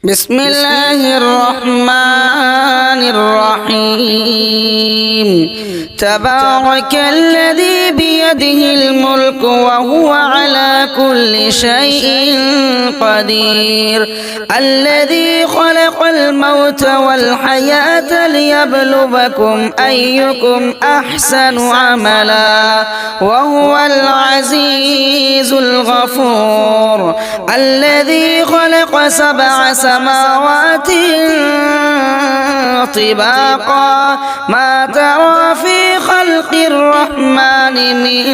بسم الله الرحمن الرحيم تبارك الذي بيده الملك وهو على كل شيء قدير الذي خلق الموت والحياة ليبلوكم أيكم أحسن عملا وهو العزيز الغفور الذي خلق 7 سماوات طباقا ما ترى في خلق الرحمن من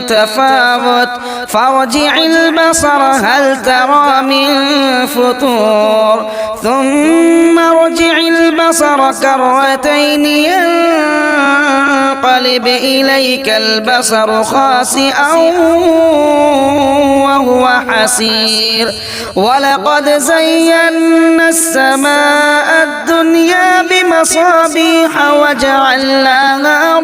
تفاوت فارجع البصر هل ترى من فطور ثم ارجع البصر كرتين ينقلب إليك البصر خاسئا وهو حسير ولقد زينا السماء الدنيا بمصابيح وجعلناها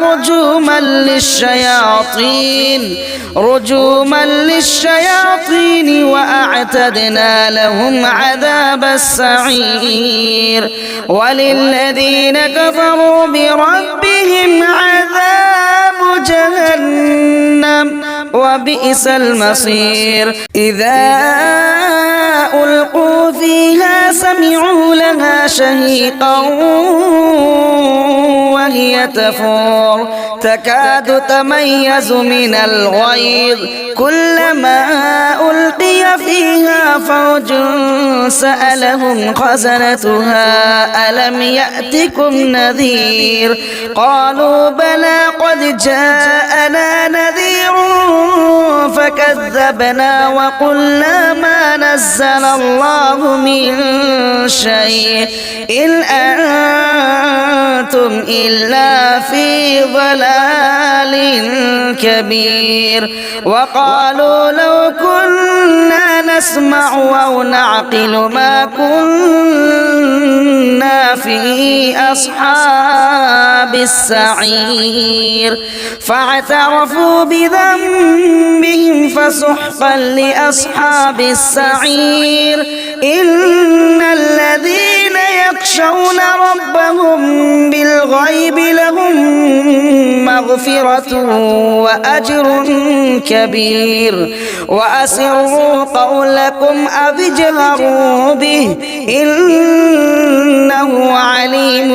رجوما للشياطين وأعتدنا لهم عذاب السعير وللذين كفروا بربهم عذاب جهنم وبئس المصير إذا ألقوا فيها سمعوا لها شهيقا وهي تفور تكاد تميز من الغيظ كلما ألقي فيها فوج سألهم خزنتها ألم يأتكم نذير قالوا بلى قد جاءنا نذير فكذبنا وقلنا ما نزل الله من شيء إن أنتم إلا في ضلال كبير وقالوا لو كنا نسمع أو نعقل ما كنا في أصحاب السعير فاعترفوا بذنبهم فسحقا لأصحاب السعير إن الذين يخشون ربهم بالغيب لهم مغفرة وأجر كبير وأسروا قولكم أو اجهروا به إنه عليم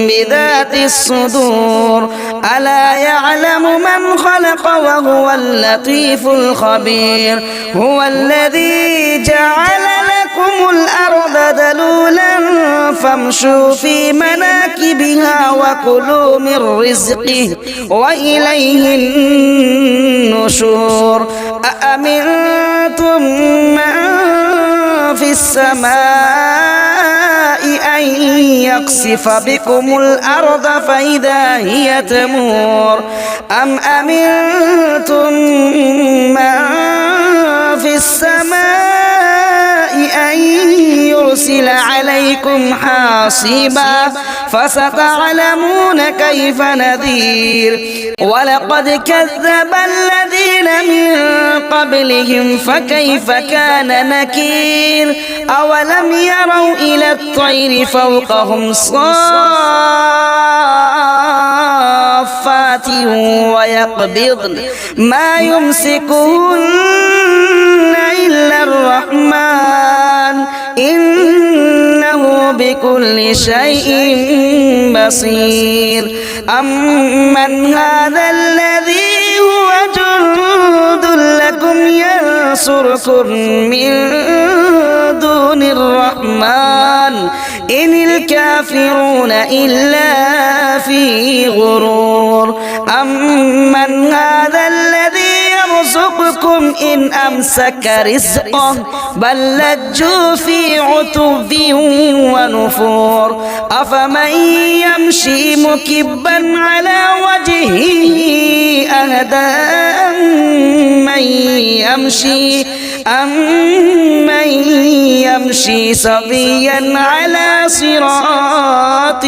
بذات الصدور ألا يعلم من خلق وهو اللطيف الخبير هو الذي جعل لكم الأرض ذلولا فامشوا في مناكبها وكلوا من رزقه وإليه النشور أأمنتم من في السماء أن يقصف بكم الأرض فإذا هي تمور أم أمنتم من في السماء أن يرسل عليكم حاصبا فستعلمون كيف نذير ولقد كذب الذين من قبلهم فكيف كان نكير أولم يروا إلى الطير فوقهم صافات ويقبضن ما يمسكهن إلا الرحمن إنه بكل شيء بصير أمن هذا الذي هو جند لكم ينصركم من دون الرحمن إن الكافرون إلا في غرور أمن هذا الذي يرزقكم إن أمسك رزقه بل لجوا في عتو ونفور أفمن يمشي مكبا على وجهه أهدى من يمشي أمن يمشي سويا على صراط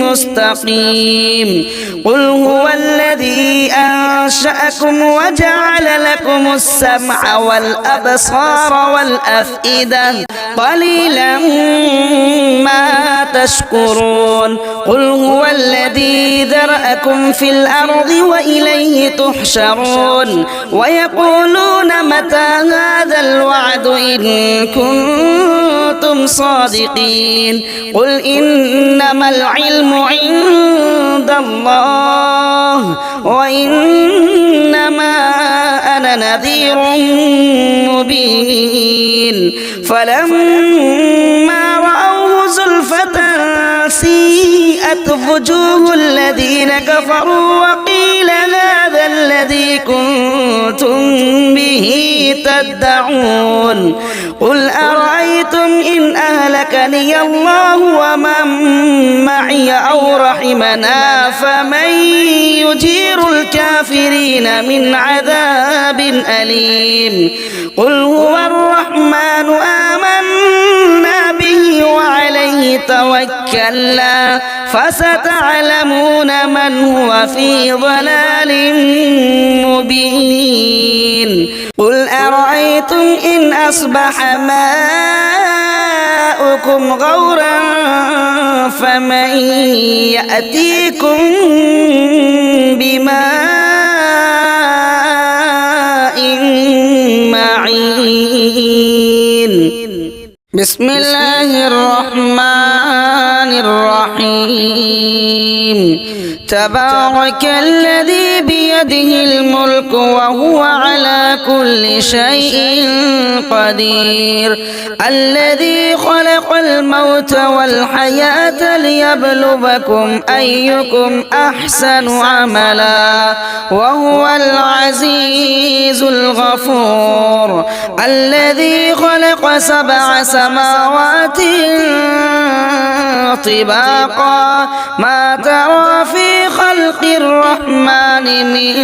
مستقيم قل هو الذي أنشأكم وجعل لكم السمع والأبصار والأفئدة قليلا ما تشكرون قل هو الذي ذرأكم في الأرض وإليه تحشرون ويقولون متى هذا الوعد إن كنتم صادقين قل إنما العلم عند الله وإنما أنا نذير مبين فلما رأوه زلفة سيئت وجوه الذين كفروا وقيل هذا الذي كنتم به تدعون قل أرأيتم إن أهلكني الله ومن معي أو رحمنا فمن يجير الكافرين من عذاب أليم قل هو الرحمن آمنا به وعليه توكلنا فستعلمون من هو في ضلال مبين قل أرأيتم إن أصبح ماؤكم غورا فمن يأتيكم بماء معين بسم الله الرحمن الرحيم تبارك الذي بيده الملك وهو على كل شيء قدير الذي خلق الموت والحياة ليبلوكم أيكم أحسن عملا وهو العزيز الغفور الذي خلق 7 سماوات طباقا ما ترى في خلق الرحمن من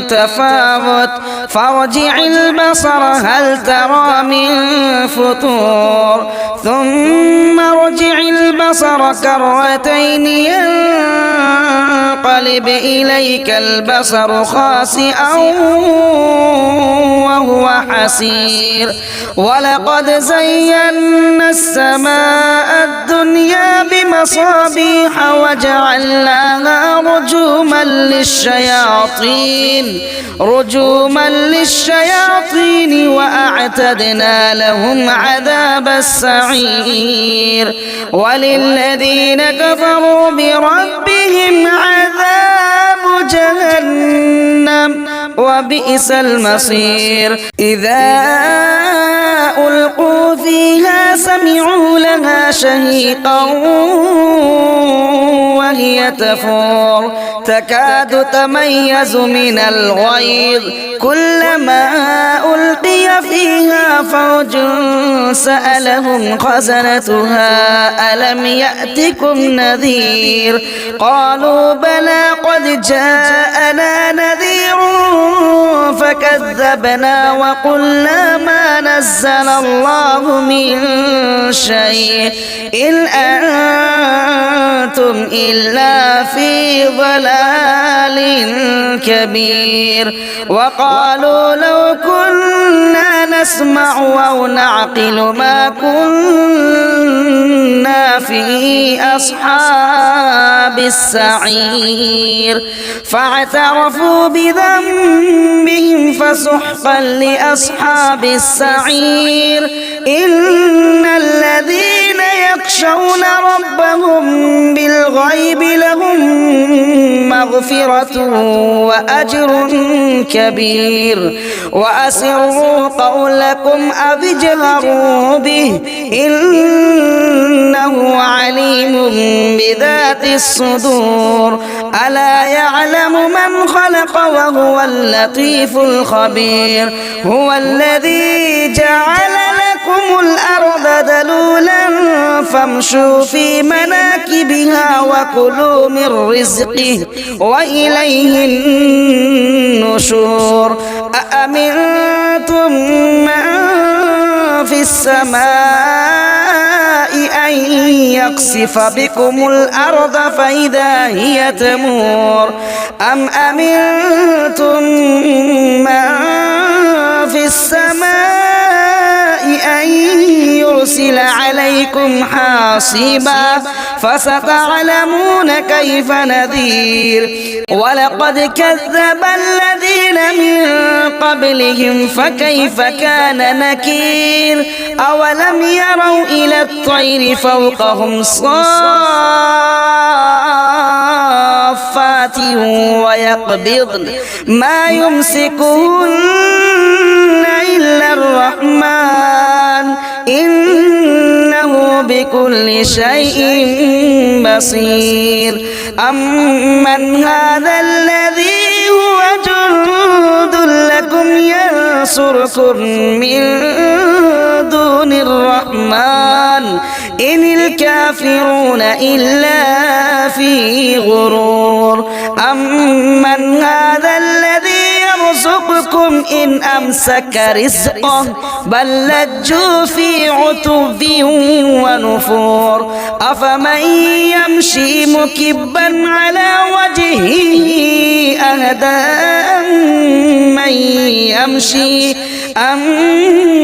تفاوت فارجع البصر هل ترى من فطور ثم ارجع البصر كرتين ينقلب إليك البصر خاسئا وهو حسير ولقد زينا السماء الدنيا بمصابيح وجعلناها رجوما للشياطين وأعتدنا لهم عذاب السعير وللذين كفروا بربهم عذاب جهنم وبئس المصير إذا ألقوا فيها سمعوا لها شهيقا وهي تفور تكاد تميز من الغيظ كلما ألقي فيها فوج سألهم خزنتها ألم يأتكم نذير قالوا بلى قد جاءنا نذير فكذبنا وقلنا ما نزل الله من شيء إن أنتم إلا في ضلال كبير وقالوا لو كنا نسمع أو نعقل ما كنا في أصحاب السعير فاعترفوا بذنبهم فسحقا لأصحاب السعير إن الذين يخشون ربهم بالغيب لهم مغفرة وأجر كبير وأسروا قولكم أو اجهروا به إنه عليم بذات الصدور ألا يعلم من خلق وهو اللطيف الخبير هو الذي جعل لكم الأرض ذلولا فامشوا في مناكبها وكلوا من رزقه وإليه النشور أأمنتم من في السماء أن يقصف بكم الأرض فإذا هي تمور أم أمنتم من في السماء أن يرسل عليكم حاصبا فستعلمون كيف نذير ولقد كذب الذين من قبلهم فكيف كان نكير أولم يروا إلى الطير فوقهم صافات ويقبضن ما يمسكون إلا الرحمن إنه بكل شيء بصير أمن هذا الذي هو جند لكم ينصركم من دون الرحمن إن الكافرون إلا في غرور أمن هذا الذي يرزقكم إن أمسك رزقه بل لجوا في عتو ونفور أفمن يمشي مكبا على وجهه أهدى أمن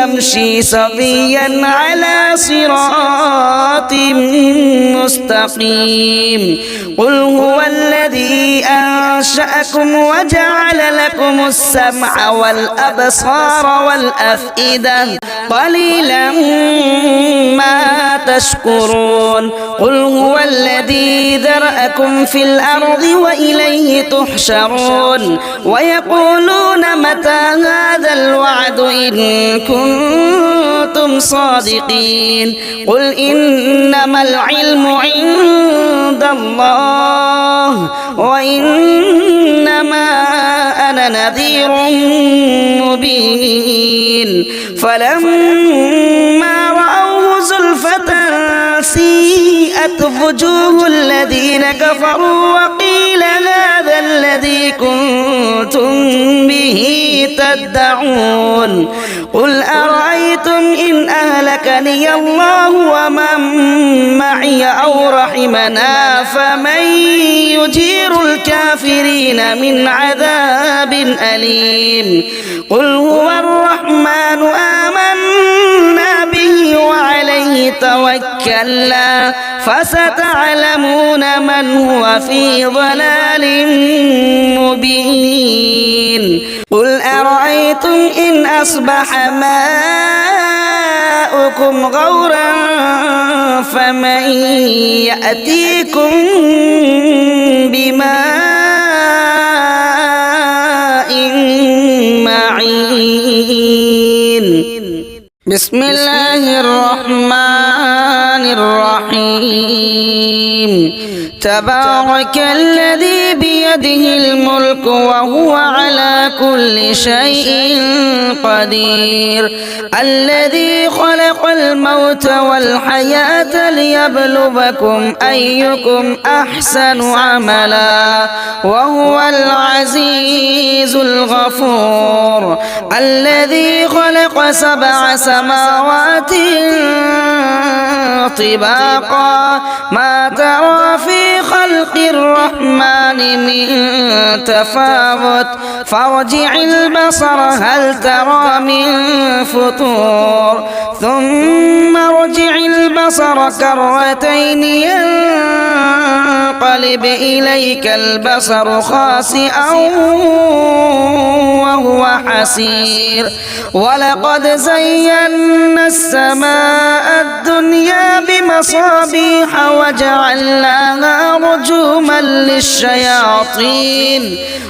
يمشي سويا على صراط مستقيم قل هو الذي أنشأكم وجعل لكم السمع والأبصار والأفئدة قليلا ما تشكرون قل هو الذي ذرأكم في الأرض وإليه تحشرون ويقولون متى هذا الوعد إن كنتم صادقين قل إنما العلم عند الله وإنما أنا نذير مبين فلما رأوه زلفة سيئت وجوه الذين كفروا وقيل هذا الذي كنتم به تدعون قل أرأيتم إن أهلكني الله ومن معي أو رحمنا فمن يجير الكافرين من عذاب أليم قل هو الرحمن آمنا به وعليه توكلنا فستعلمون من هو في ضلال مبين قل أرأيتم إن أصبح ماؤكم غورا فمن يأتيكم بماء معين بسم الله الرحمن الرحيم تبارك الذي بيده الملك وهو على كل شيء قدير الذي خلق الموت والحياة ليبلوكم أيكم أحسن عملا وهو العزيز الغفور الذي خلق 7 سماوات طباقا ما ترى في خلق الرحمن من تفاوت فارجع البصر هل ترى من فطور ثم ارجع البصر كرتين ينقلب إليك البصر خاسئا وهو حسير ولقد زينا السماء الدنيا بمصابيح وجعلناها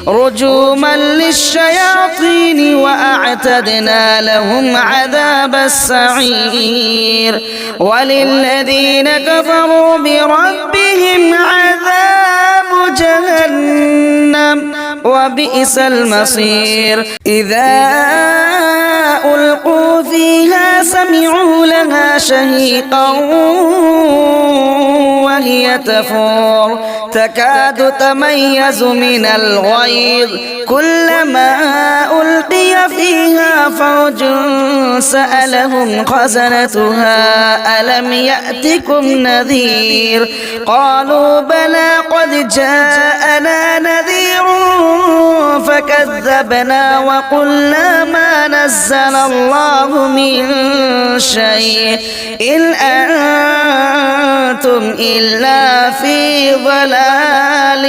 رجوما للشياطين وأعتدنا لهم عذاب السعير وللذين كفروا بربهم عذاب جهنم وبئس المصير إذا ألقوا فيها سمعوا لها شهيقا وهي تفور تكاد تميز من الغيظ كلما ألقي فيها فوج سألهم خزنتها ألم يأتكم نذير قالوا بلى قد جاءنا نذير فكذبنا وقلنا ما نزل الله من شيء إن أنتم إلا في ضلال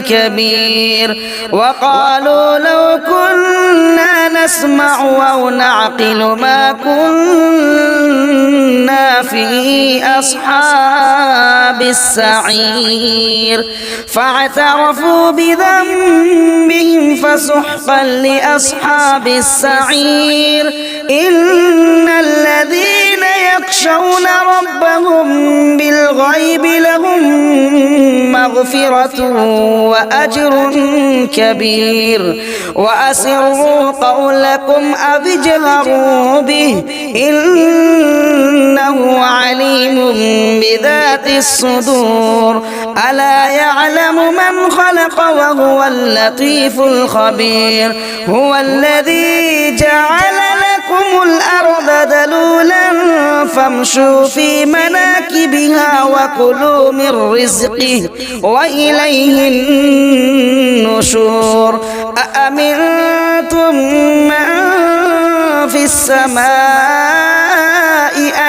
كبير وقالوا لو كنا نسمع أو نعقل ما كنا في أصحاب السعير فاعترفوا بذنبهم فسحقا لأصحاب السعير إن الذين يخشون ربهم بالغيب لهم مغفرة وأجر كبير وأسروا قولكم أو اجهروا به إنه عليم بذات الصدور ألا يعلم من خلق وهو اللطيف الخبير هو الذي جعل لكم الأرض ذلولا فامشوا في مناكبها وكلوا من رزقه وإليه النشور أأمنتم من في السماء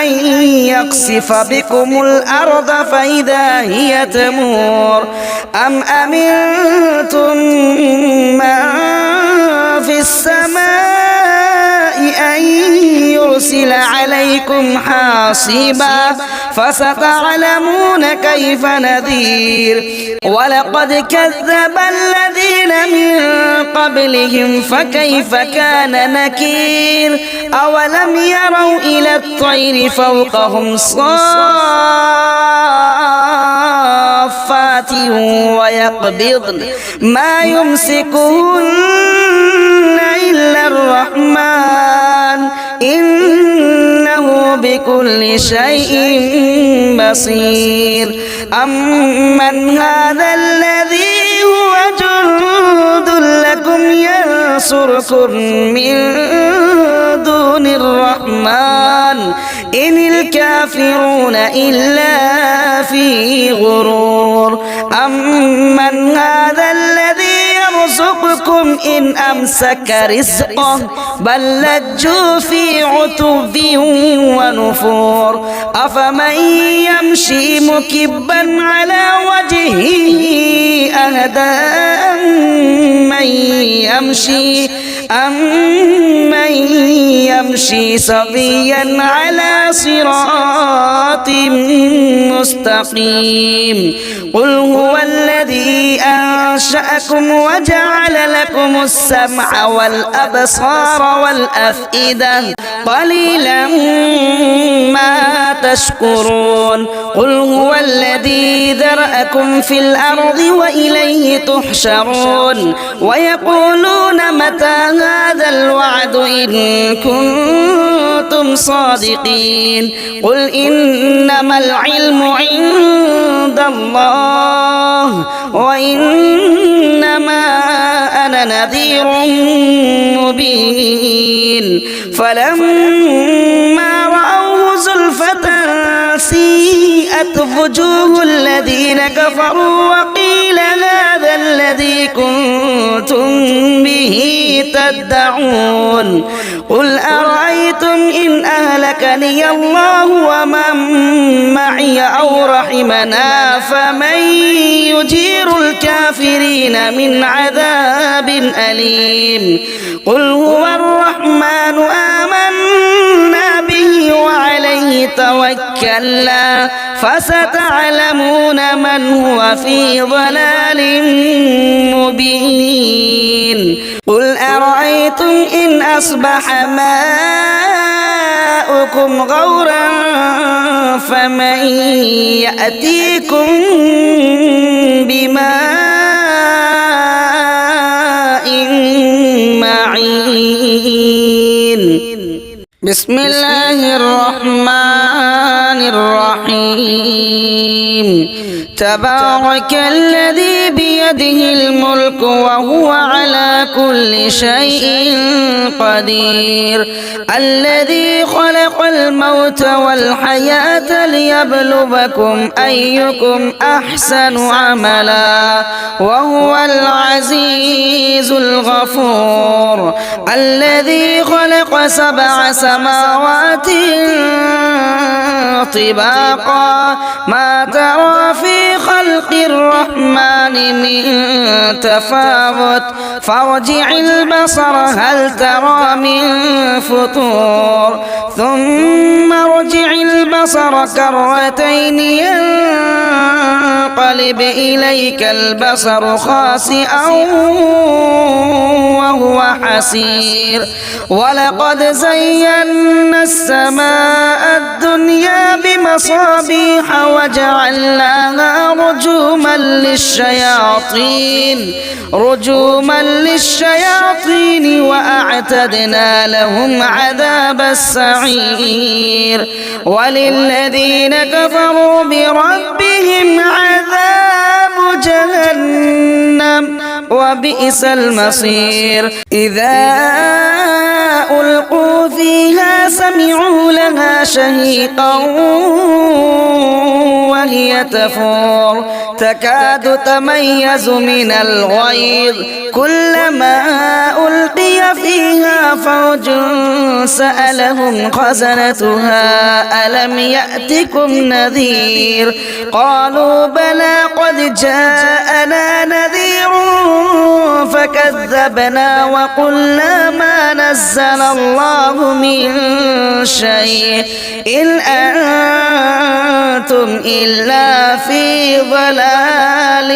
أن يقصف بكم الأرض فإذا هي تمور أم أمنتم من في السماء أن يرسل عليكم حاصبا فستعلمون كيف نذير ولقد كذب الذين من قبلهم فكيف كان نكير أولم يروا إلى الطير فوقهم صافات ويقبضن ما يمسكهن إلا الرحمن إنه بكل شيء بصير أمن هذا الذي هو جند لكم ينصركم من دون الرحمن إن الكافرون إلا في غرور أمن هذا الذي يرزقكم إن أمسك رزقه بل لجوا في عتب ونفور أفمن يمشي مكبا على وجهه أهدى أمن يمشي سويا على صراط مستقيم قل هو الذي أنشأكم وجعل لكم السمع والأبصار والأفئدة قليلا ما تشكرون قل هو الذي ذرأكم في الأرض وإليه تحشرون ويقولون متى هذا الوعد إن كنتم صادقين قل إنما العلم عند الله وإنما أنا نذير مبين فلما رأوه زلفة سيئت وجوه الذين كفروا وقيل هذا الذي كنتم به تدعون قل أرأيتم إن أهلكني الله ومن معي أو رحمنا فمن يجير الكافرين من عذاب أليم قل هو الرحمن آمنا به وعليه توكلنا فستعلمون من هو في ضلال مبين قل أرأيتم إن أصبح ماؤكم غورا فمن يأتيكم بماء معين بسم الله الرحمن الرحيم تبارك الذي بيده الملك وهو على كل شيء قدير الذي خلق الموت والحياة ليبلوكم أيكم أحسن عملا وهو العزيز الغفور الذي خلق 7 سماوات طباقا ما ترى في خلق الرحمن من تفاوت فارجع البصر هل ترى من فطور ثم ارجع البصر كرتين ينقلب إليك البصر خاسئا وهو حسير ولقد زينا السماء الدنيا بمصابيح وجعلناها رجوما للشياطين وأعتدنا لهم عذاب السعير وللذين كفروا بربهم عذاب جهنم وبئس المصير إذا ألقوا فيها سمعوا لها شهيقا وهي تفور تكاد تميز من الغيظ كلما ألقي فيها فوج سألهم خزنتها ألم يأتكم نذير قالوا بلى قد جاءنا نذير فكذبنا وقلنا ما نزل الله من شيء إن أنتم إلا في ضلال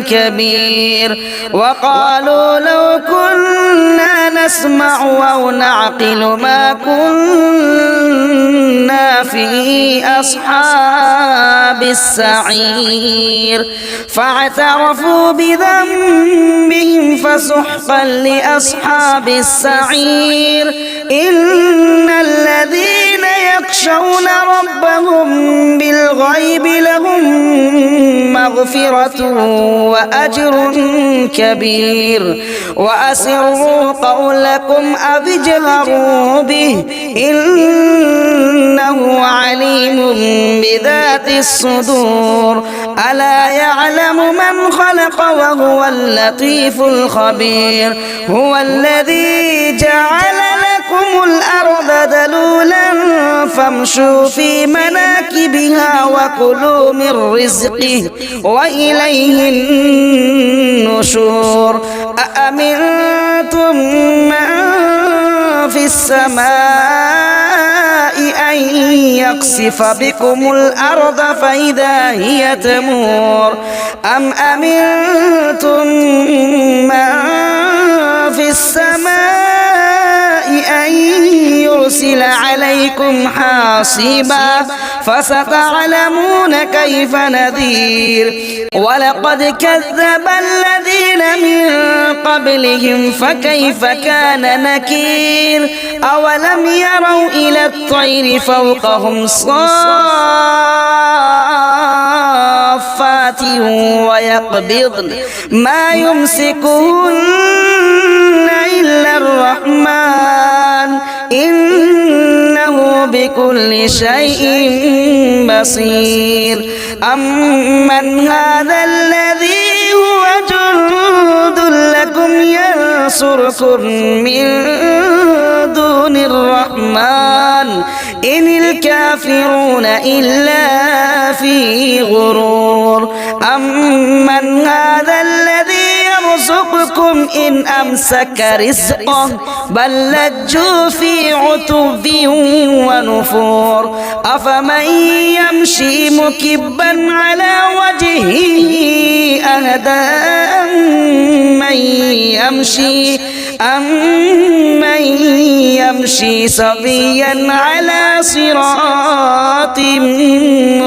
كبير وقالوا لو كنا نسمع أو نعقل ما كنا في أصحاب السعير فاعترفوا بذنبهم فسحقا لأصحاب السعير إن الذين يخشون ربهم بالغيب لهم مغفرة وأجر كبير وأسروا قولكم أو اجهروا به إنه عليم بذات الصدور ألا يعلم من خلق وهو اللطيف الخبير هو الذي جعل لكم الأرض ذلولا فامشوا في مناكبها وكلوا من رزقه وإليه النشور أأمنتم من في السماء أن يقصف بكم الأرض فإذا هي تمور أم أمنتم من في السماء أن يرسل عليكم حاصبا فستعلمون كيف نذير ولقد كذب الذين من قبلهم فكيف كان نكير أولم يروا إلى الطير فوقهم صافات ويقبضن ما يمسكون إلا الرحمن إنه بكل شيء بصير أمن هذا الذي هو جند لكم ينصركم من دون الرحمن إن الكافرون إلا في غرور أمن هذا الذي يرزقكم إن أمسك رزقه بل لجوا في عتب ونفور أفمن يمشي مكبا على وجهه أهدى أمن يمشي سويا على صراط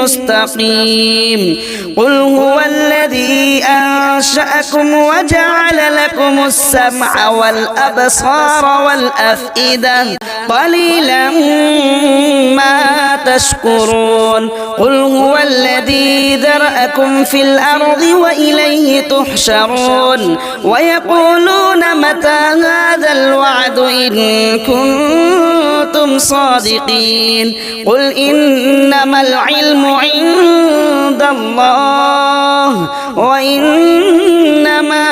مستقيم قل هو الذي أنشأكم وجعل لكم السمع والأبصار والأفئدة قليلا ما تشكرون قل هو الذي ذرأكم في الأرض وإليه تحشرون ويقولون متى هذا الوعد إن كنتم صادقين قل إنما العلم عند الله وإنما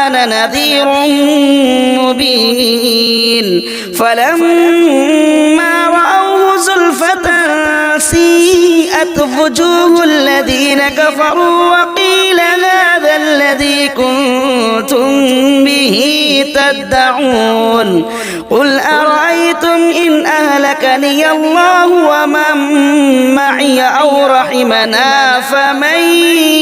أنا نذير مبين فلما رأوه زلفة سيئت وجوه الذين كفروا وقيل هذا الذي كنتم به تدعون قل أرأيتم إن أهلكني الله ومن معي أو رحمنا فمن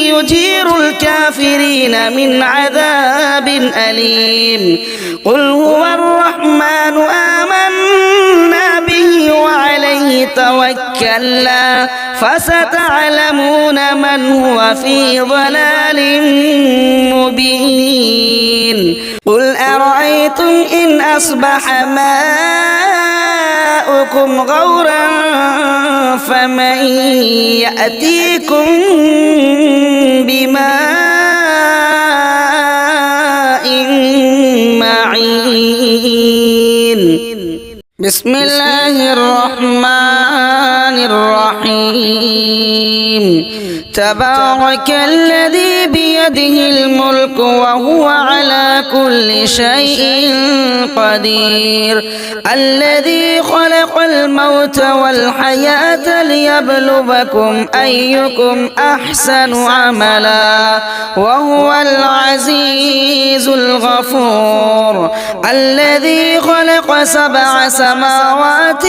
يجير الكافرين من عذاب أليم قل هو الرحمن آمنا به وعليه توكلنا فستعلمون من هو في ضلال مبين قل أرأيتم إن أصبح ماؤكم غورا فمن يأتيكم بماء معين بسم الله الرحمن الرحيم تبارك الذي بيده الملك وهو على كل شيء قدير الذي خلق الموت والحياة ليبلوكم أيكم أحسن عملا وهو العزيز الغفور الذي خلق 7 سماوات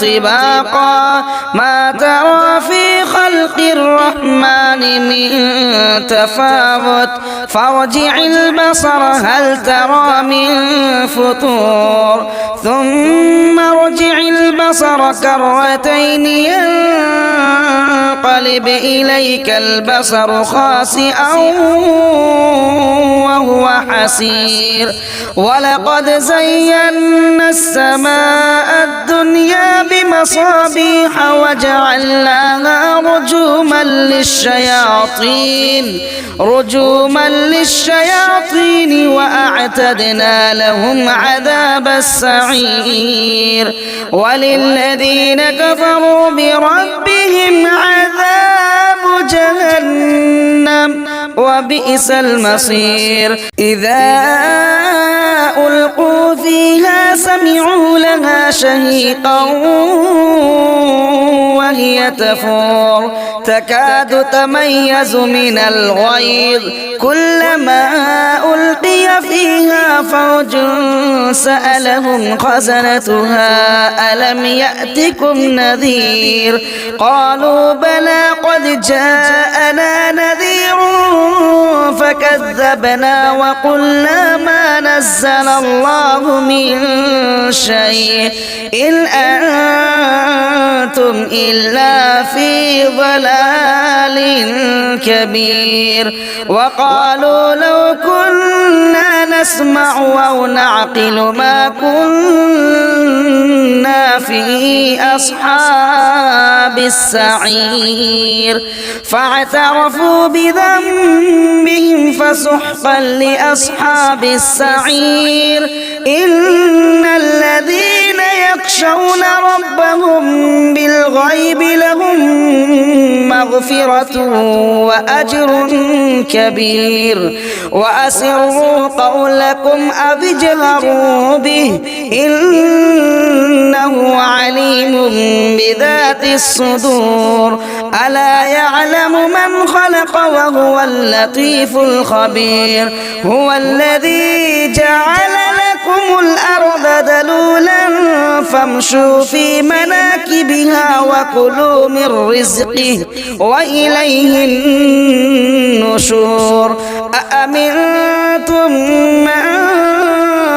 طباقا ما ترى في خلق الرحمن من تفاوت فارجع البصر هل ترى من فطور ثم ارجع البصر كرتين ينقلب إليك البصر خاسئا وهو حسير ولقد زينا السماء الدنيا بمصابيح وجعلناها رجوما للشياطين وأعتدنا لهم عذاب السعير وللذين كفروا بربهم عذاب جهنم وبئس المصير إذا ألقوا فيها سمعوا لها شهيقا وهي تفور تكاد تميز من الغيظ كلما ألقي فيها فوج سألهم خزنتها ألم يأتكم نذير قالوا بلى قد جاءنا نذير فكذبنا وقلنا ما نزل الله من شيء إن أنتم إلا في ضلال كبير وقالوا لو كنا نسمع أو نعقل ما كنا في أصحاب السعير فاعترفوا بذنبهم فسحقا لأصحاب السعير إن الذين يخشون ربهم بالغيب لهم مغفرة وأجر كبير وأسروا قولكم أو اجهروا به إنه عليم بذات الصدور ألا يعلم من خلق وهو اللطيف الخبير هو الذي جعل لكم الأرض ذلولا فامشوا في مناكبها وكلوا من رزقه وإليه النشور أأمنتم من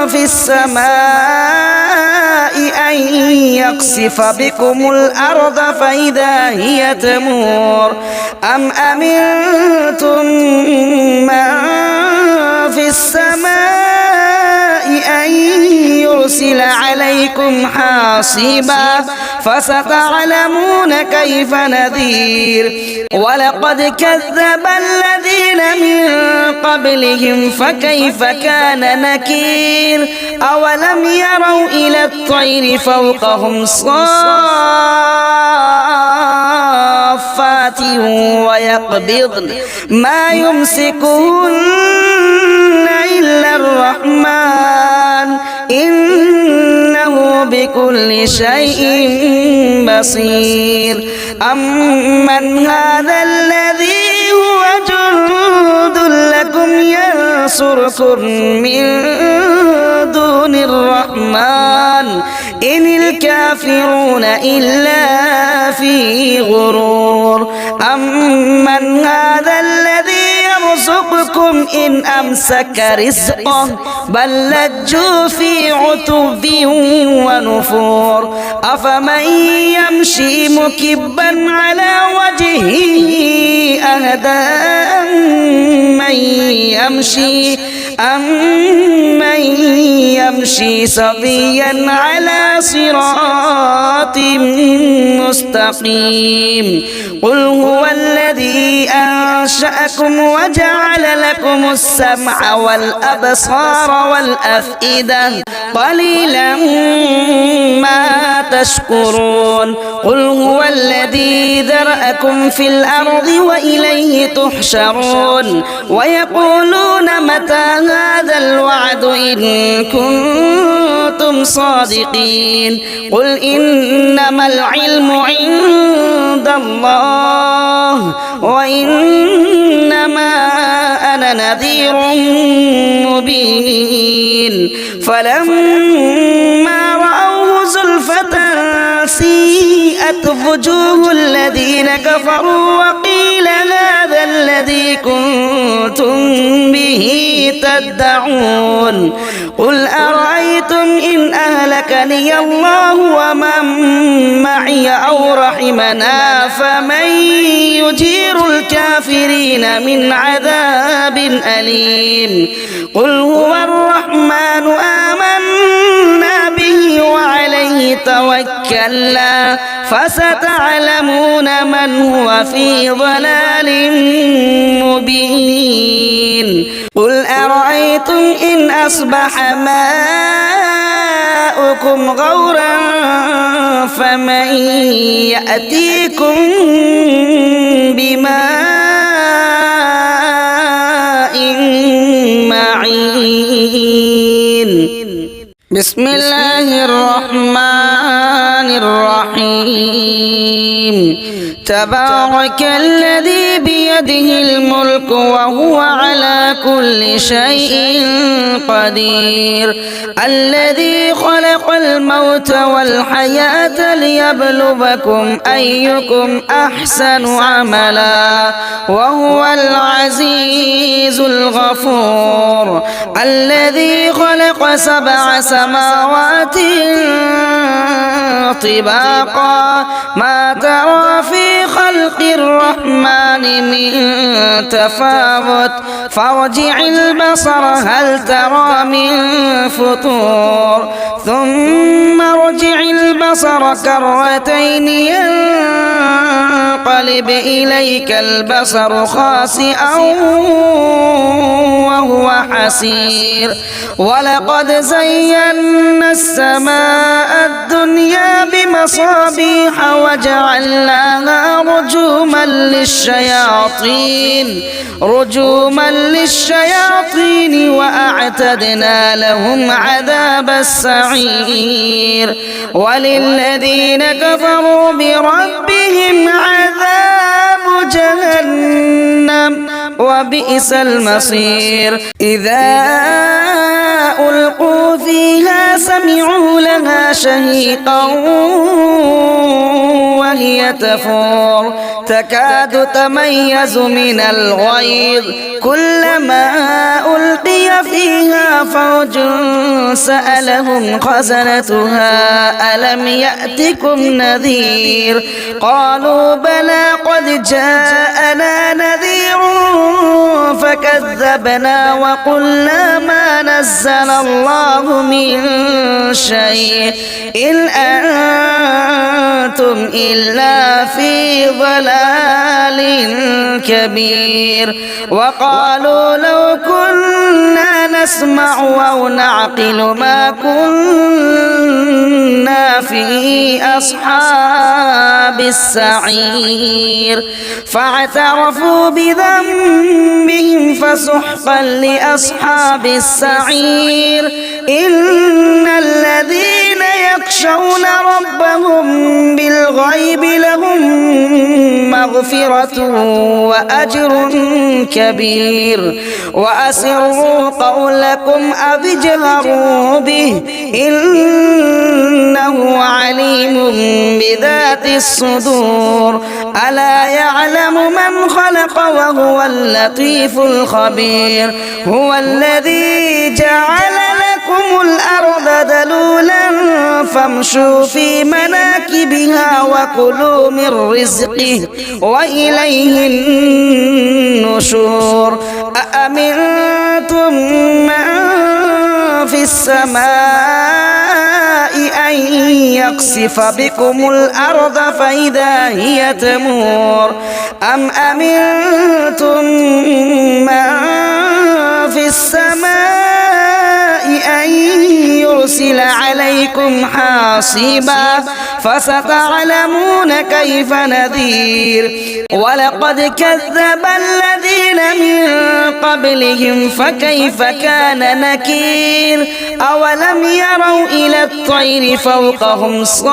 في السماء أن يقصف بكم الأرض فإذا هي تمور أم أمنتم من في السماء أن يرسل عليكم حاصبا فستعلمون كيف نذير ولقد كذب الذين من قبلهم فكيف كان نكير أولم يروا إلى الطير فوقهم صافات ويقبضن ما يمسكهن إلا الرحمن إنه بكل شيء بصير أمن هذا الذي هو جند لكم ينصركم من دون الرحمن إن الكافرون إلا في غرور أمن هذا الذي يرزقكم إن أمسك رزقه بل لجوا في عتب ونفور أفمن يمشي مكبا على وجهه أهدى أمن يمشي سويا على صراط مستقيم قل هو الذي أنشأكم وجعل لكم السمع والأبصار والأفئدة قليلا ما تشكرون قل هو الذي ذرأكم في الأرض وإليه تحشرون ويقولون متى هذا الوعد إن كنتم صادقين قل إنما العلم عند الله وإنما أنا نذير مبين فلما رأوه زلفة سيئت وجوه الذين كفروا وقيل هذا الذي كنتم به تدعون قل أرأيتم إن أهلكني الله ومن معي أو رحمنا فمن يجير الكافرين من عذاب أليم قل هو الرحمن آمنا به وعليه توكلنا فستعلمون من هو في ضلال مبين قل أرأيتم إن أصبح ماؤكم غورا فمن يأتيكم بماء معين بسم الله الرحمن الرحيم تبارك الذي بيده الملك وهو على كل شيء قدير الذي خلق الموت والحياة ليبلوكم أيكم أحسن عملا وهو العزيز الغفور الذي خلق 7 سماوات طباقا ما ترى في خلق الرحمن من تفاوت فارجع البصر هل ترى من فطور ثم ارجع البصر كرتين ينقلب إليك البصر خاسئا وهو حسير ولقد زينا السماء الدنيا بمصابيح وجعلناها رجوما للشياطين وأعتدنا لهم عذاب السعير وللذين كفروا بربهم عذاب جهنم وبئس المصير إذا ألقوا فيها سمعوا لها شهيقا وهي تفور تكاد تميز من الغيظ كلما ألقي فيها فوج سألهم خزنتها ألم يأتكم نذير قالوا بلى قد جاءنا نذير فكذبنا وقلنا ما نزل الله من شيء إن أنتم إلا في ضلال كبير وقالوا لو كنا نسمع أو نعقل ما كنا في أصحاب السعير فاعترفوا بذنبهم فسحقا لأصحاب السعير إن الذين يخشون ربهم بالغيب لهم مغفرة وأجر كبير وأسروا قولكم أو اجهروا به إنه عليم بذات الصدور ألا يعلم من خلق وهو اللطيف الخبير هو الذي جعل لكم الأرض ذلولا فامشوا في مناكبها وكلوا من رزقه وإليه النشور أأمنتم من في السماء أن يقصف بكم الأرض فإذا هي تمور أم أمنتم من في السماء أن يرسل عليكم حاصبا فستعلمون كيف نذير ولقد كذب الذين من قبلهم فكيف كان نكير أولم يروا إلى الطير فوقهم صافات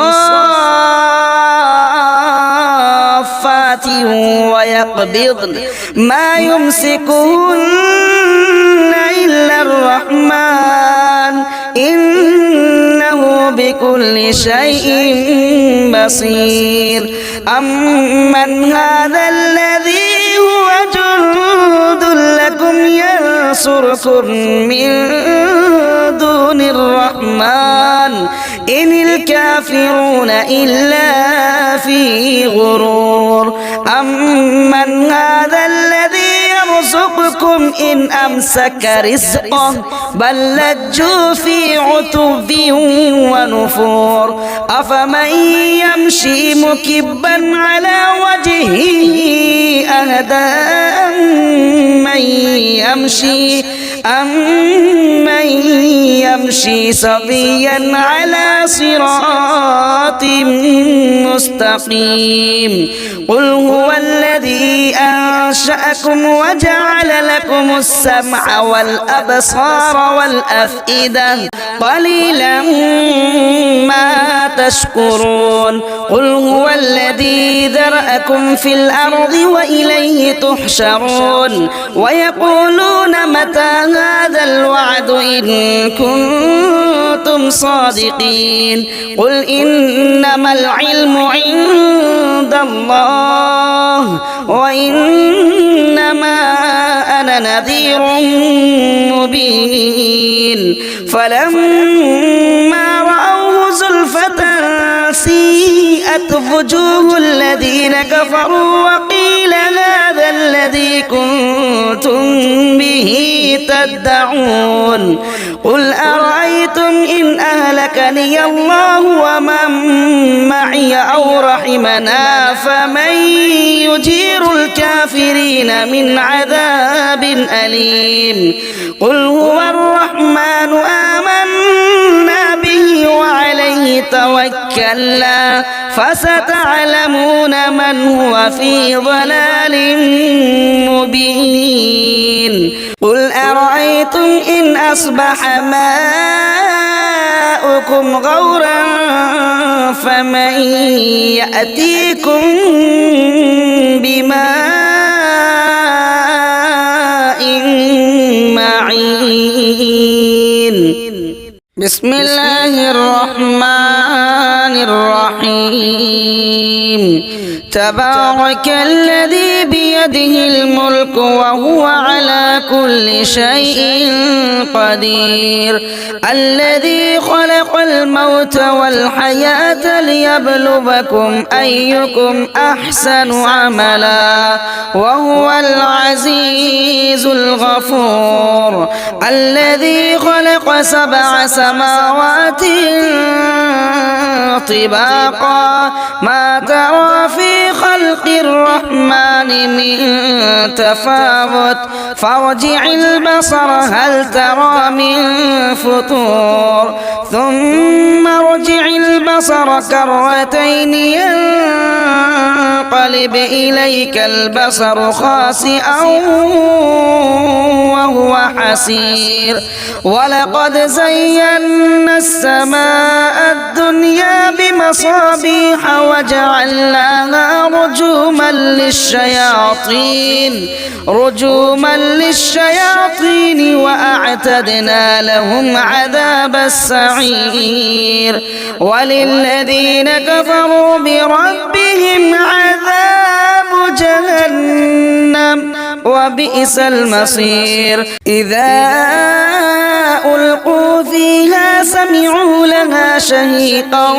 ويقبضن ما يمسكهن إلا الرحمن إنه بكل شيء بصير أمن هذا الذي هو جند لكم ينصركم من دون الرحمن إن الكافرون إلا في غرور أمن هذا الذي يرزقكم إن أمسك رزقه بل لجوا في عتب ونفور أفمن يمشي مكبا على وجهه أهدى أمن يمشي سويا على صراط مستقيم قل هو الذي أنشأكم وجعل لكم السمع والأبصار والأفئدة قليلا ما تشكرون قل هو الذي ذرأكم في الأرض وإليه تحشرون ويقولون متى هذا الوعد إن كنتم صادقين قل إنما العلم عند الله وإنما أنا نذير مبين فلما رأوه زلفة سيئت وجوه الذين كفروا وقيل هذا الذي كنتم به تدعون قل أرأيتم إن أهلكني الله ومن معي أو رحمنا فمن يجير الكافرين من عذاب أليم قل هو الرحمن آمنا به وعليه توكلنا فستعلمون من هو في ضلال مبين قل أرأيتم إن أصبح ماؤكم غورا فمن يأتيكم بماء معين بسم الله الرحمن الرحيم الرحيم تبارك الذي بيده الملك وهو على كل شيء قدير الذي خلق الموت والحياة ليبلوكم أيكم أحسن عملا وهو العزيز الغفور الذي خلق 7 سماوات طباقا ما ترى في خلق الرحمن من تفاوت فارجع البصر هل ترى من فطور ثم ارجع البصر كرتين ينقلب إليك البصر خاسئا وهو حسير ولقد زينا السماء الدنيا بمصابيح وجعلناها رجوما للشياطين وأعتدنا لهم عذاب السعير وللذين كفروا بربهم عذاب جهنم وبئس المصير إذا ألقوا فيها سمعوا لها شهيقا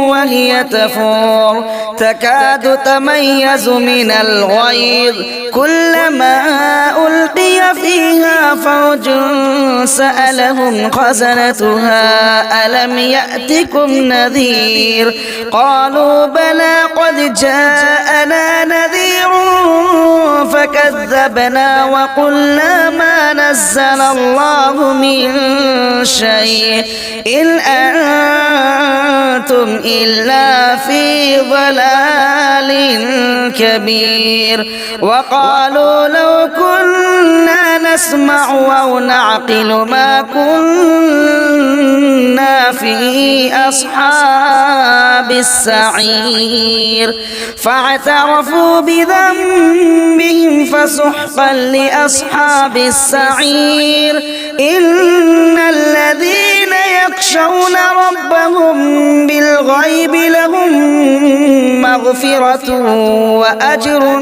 وهي تفور تكاد تميز من الغيظ كلما ألقي فيها فوج سألهم خزنتها ألم يأتكم نذير قالوا بلى قد جاءنا نذير فكذبنا وقلنا ما نزل الله من شيء إن أنتم إلا في ضلال كبير وقالوا لو كنا نسمع أو نعقل ما كنا في أصحاب السعير فاعترفوا بذنبهم فسحقا لأصحاب السعير إن الذين يخشون ربهم بالغيب لهم مغفرة وأجر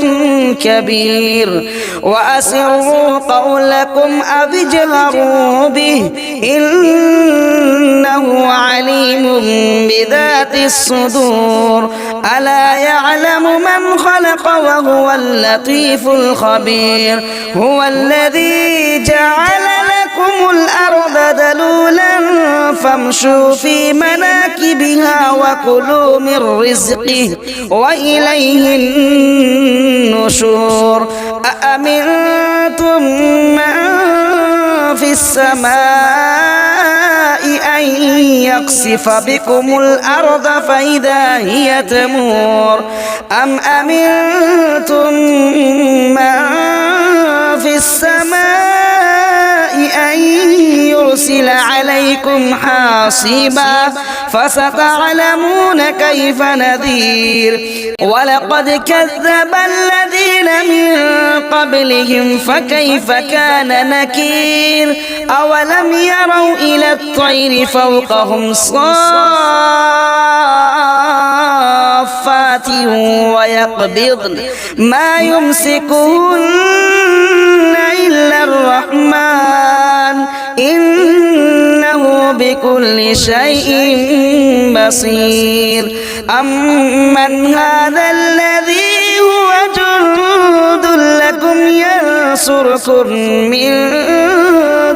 كبير وأسروا قولكم أو اجهروا به إنه عليم بذات الصدور ألا يعلم من خلق وهو اللطيف الخبير هو الذي جعل لكم الأرض ذلولا فامشوا في مناكبها وكلوا من رزقه وإليه النشور أأمنتم من في السماء أن يقصف بكم الأرض فإذا هي تمور أم أمنتم من في السماء أن يرسل عليكم حاصبا فستعلمون كيف نذير ولقد كذب الذين من قبلهم فكيف كان نكير أولم يروا إلى الطير فوقهم صافات ويقبضن ما يمسكهن إلا الرحمن إنه بكل شيء بصير أمن هذا الذي هو جند لكم ينصركم من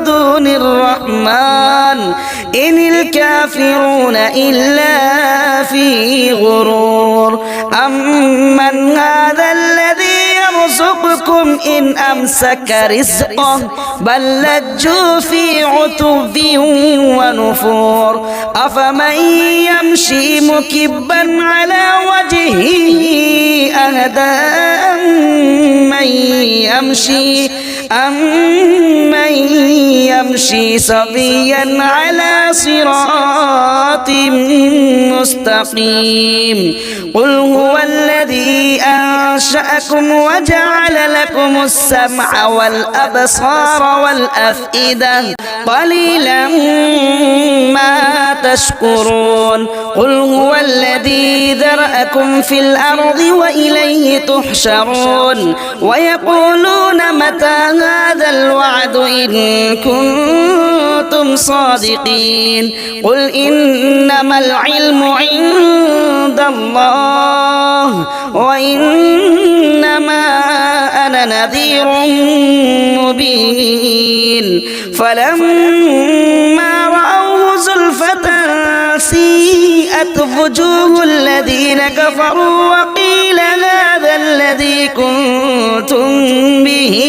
دون الرحمن إن الكافرون إلا في غرور أمن هذا الذي يرزقكم إن أمسك رزقه بل لجوا في عتب ونفور أفمن يمشي مكبا على وجهه أهدى أمن من يمشي سويا على صراط مستقيم قل هو الذي أنشأكم وجعل لكم السمع والأبصار والأفئدة قليلا ما تشكرون قل هو الذي ذرأكم في الأرض وإليه تحشرون ويقولون متى هذا الوعد إن كنتم صادقين قل إنما العلم عند الله وإنما أنا نذير مبين فلما رأوه زلفة سيئت وجوه الذين كفروا وقيل هذا الذي كنتم به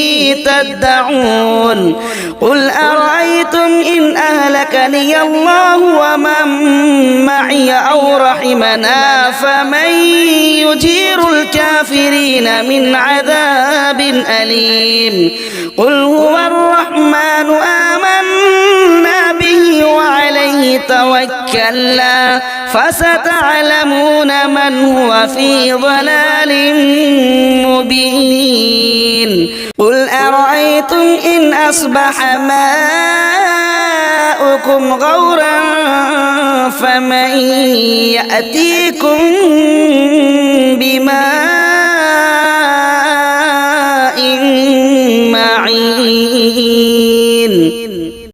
تدعون قل أرأيتم إن أهلكني الله ومن معي أو رحمنا فمن يجير الكافرين من عذاب أليم قل هو الرحمن آمنا به وعليه توكلنا فستعلمون من هو في ضلال مبين قل أرأيتم إن أصبح ماؤكم غورا فمن يأتيكم بماء